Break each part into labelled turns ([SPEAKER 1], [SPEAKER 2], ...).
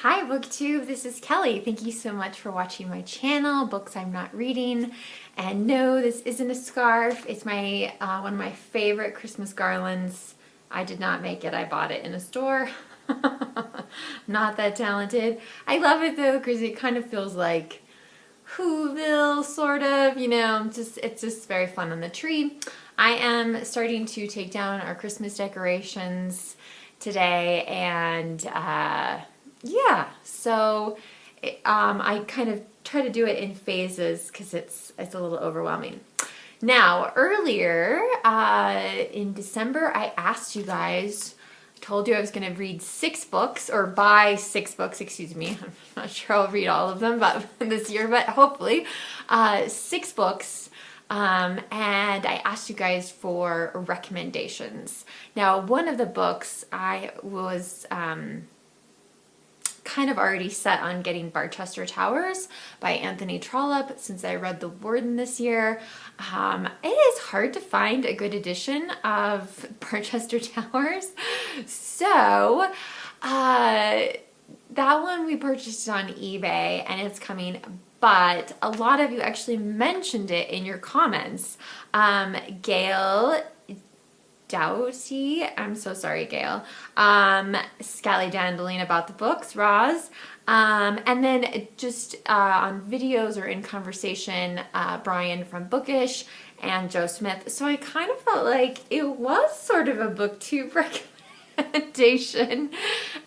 [SPEAKER 1] Hi BookTube, this is Kelly. Thank you so much for watching my channel, Books I'm Not Reading. And no, this isn't a scarf. It's my one of my favorite Christmas garlands. I did not make it, I bought it in a store. Not that talented. I love it though because it kind of feels like Whoville, sort of, you know, it's just very fun on the tree. I am starting to take down our Christmas decorations today, and yeah, so I kind of try to do it in phases because it's a little overwhelming. Now, earlier in December, I asked you guys, told you I was going to read 6 books, or buy 6 books, excuse me. I'm not sure I'll read all of them but this year, but hopefully 6 books. And I asked you guys for recommendations. Now, one of the books I was kind of already set on getting Barchester Towers by Anthony Trollope since I read The Warden this year. It is hard to find a good edition of Barchester Towers. So that one we purchased on eBay and it's coming, but a lot of you actually mentioned it in your comments. Gail Doughty, I'm so sorry, Gail. Scallydandling about the books, Roz. And then just on videos or in conversation, Brian from Bookish and Joe Smith. So I kind of felt like it was sort of a booktube recommendation.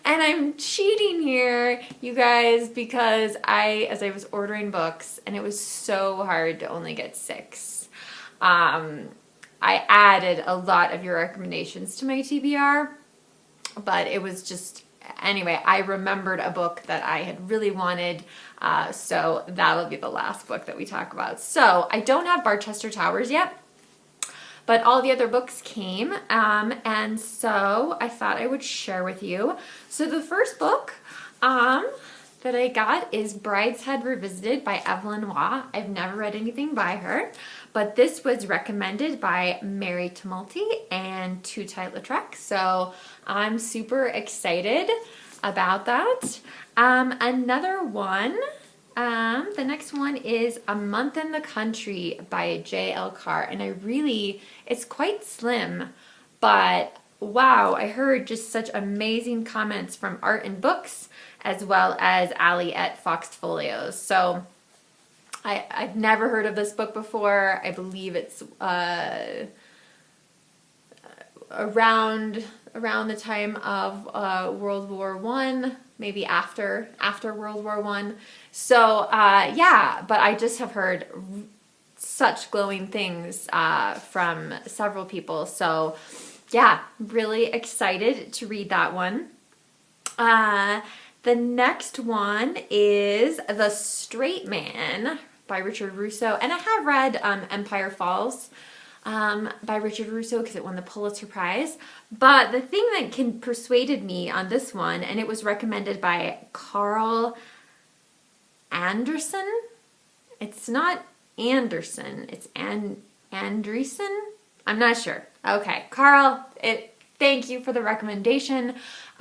[SPEAKER 1] And I'm cheating here, you guys, because as I was ordering books, and it was so hard to only get 6. I added a lot of your recommendations to my TBR, but it was just, anyway, I remembered a book that I had really wanted, so that'll be the last book that we talk about. So I don't have Barchester Towers yet, but all the other books came, and so I thought I would share with you. So the first book that I got is Brideshead Revisited by Evelyn Waugh. I've never read anything by her, but this was recommended by Mary Tumulty and Two-Tight-Lautrec, so I'm super excited about that. Another one, the next one is A Month in the Country by J.L. Carr, and it's quite slim, but wow, I heard just such amazing comments from Art and Books, as well as Ali at Foxed Folios. So I've never heard of this book before. I believe it's around the time of World War I, maybe after World War I. So yeah, but I just have heard such glowing things from several people. So yeah, really excited to read that one. The next one is The Straight Man by Richard Russo, and I have read Empire Falls by Richard Russo because it won the Pulitzer Prize, but the thing that persuaded me on this one, and it was recommended by Carl Anderson. It's not Anderson, it's Andreessen? I'm not sure. Okay, Carl, thank you for the recommendation.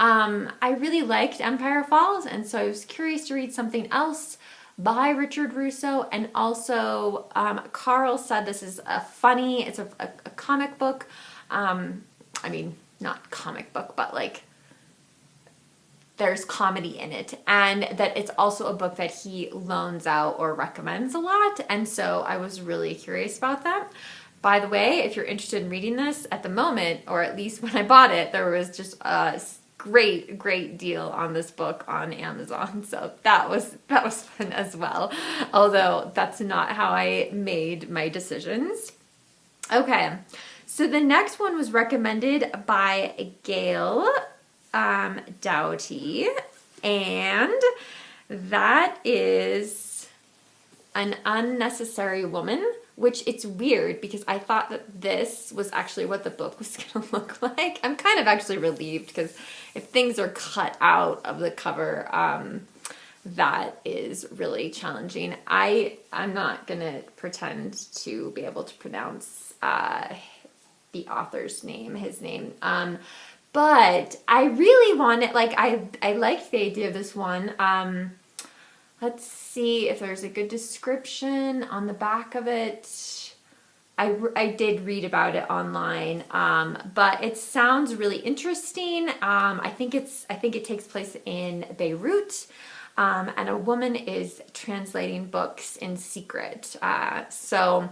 [SPEAKER 1] I really liked Empire Falls, and so I was curious to read something else by Richard Russo, and also Carl said this is it's a comic book. I mean, not comic book, but like there's comedy in it, and that it's also a book that he loans out or recommends a lot, and so I was really curious about that. By the way, if you're interested in reading this at the moment, or at least when I bought it, there was just a great deal on this book on Amazon, so that was fun as well, although that's not how I made my decisions. Okay, so the next one was recommended by Gail Doughty, and that is An Unnecessary Woman, which it's weird because I thought that this was actually what the book was going to look like. I'm kind of actually relieved because if things are cut out of the cover, that is really challenging. I'm not going to pretend to be able to pronounce the author's name, his name. But I really wanted, like, I liked the idea of this one. Let's see if there's a good description on the back of it. I did read about it online, but it sounds really interesting. I think it takes place in Beirut, and a woman is translating books in secret. So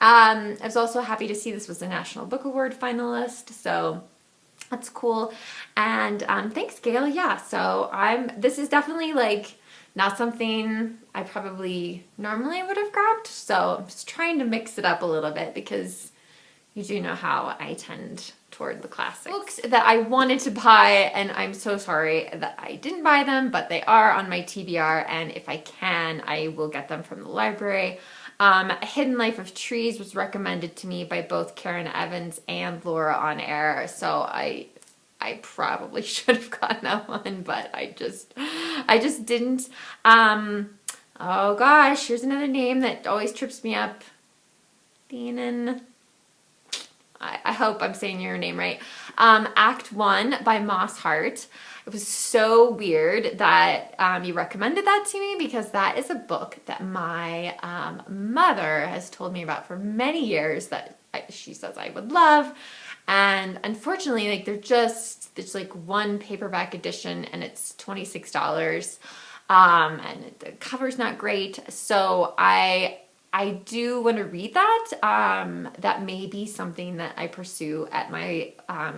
[SPEAKER 1] I was also happy to see this was a National Book Award finalist. So that's cool. And thanks, Gail. Yeah. So this is definitely like not something I probably normally would have grabbed. So I'm just trying to mix it up a little bit because you do know how I tend toward the classics. Books that I wanted to buy, and I'm so sorry that I didn't buy them, but they are on my TBR, and if I can, I will get them from the library. Hidden Life of Trees was recommended to me by both Karen Evans and Laura on air, so I probably should have gotten that one, but I just didn't. Oh gosh, here's another name that always trips me up. Thienen. I hope I'm saying your name right. Act 1 by Moss Hart. It was so weird that you recommended that to me because that is a book that my mother has told me about for many years that she says I would love. And unfortunately, like there's like one paperback edition and it's $26. And the cover's not great. So I do want to read that. That may be something that I pursue at my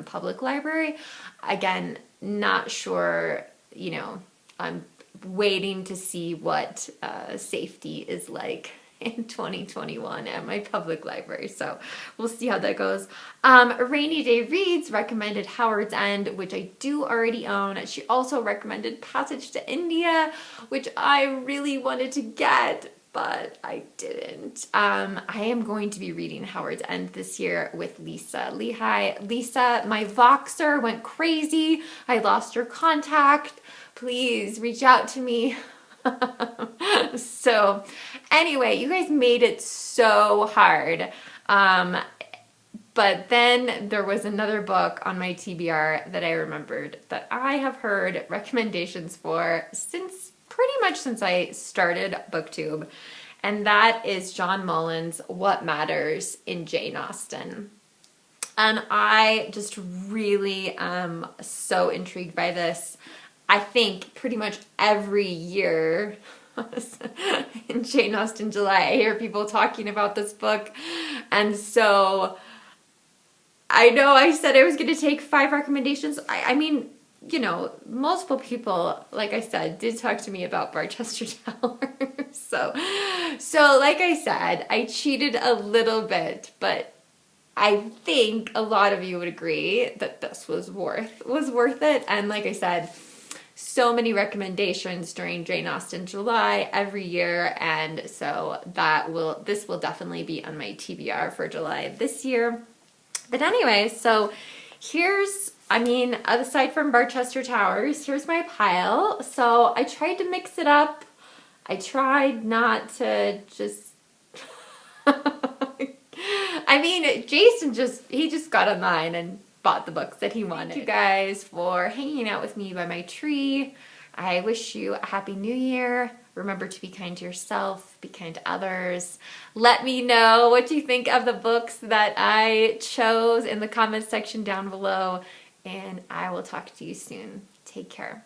[SPEAKER 1] public library. Again, not sure, you know, I'm waiting to see what safety is like in 2021 at my public library. So we'll see how that goes. Rainy Day Reads recommended Howard's End, which I do already own. She also recommended Passage to India, which I really wanted to get, but I didn't. I am going to be reading Howard's End this year with Lisa Lehigh. Lisa, my Voxer went crazy. I lost her contact. Please reach out to me. So anyway, you guys made it so hard. But then there was another book on my TBR that I remembered that I have heard recommendations for pretty much since I started BookTube, and that is John Mullen's What Matters in Jane Austen. And I just really am so intrigued by this. I think pretty much every year in Jane Austen July, I hear people talking about this book. And so I know I said I was going to take 5 recommendations. I mean, you know, multiple people, like I said, did talk to me about Barchester Towers. So like I said, I cheated a little bit, but I think a lot of you would agree that this was worth it. And like I said, so many recommendations during Jane Austen July every year, and so this will definitely be on my TBR for July this year. But anyway, so aside from Barchester Towers, here's my pile. So I tried to mix it up. I tried not to just Jason just got online and bought the books that he wanted. Thank you guys for hanging out with me by my tree. I wish you a happy new year. Remember to be kind to yourself, be kind to others. Let me know what you think of the books that I chose in the comments section down below, and I will talk to you soon. Take care.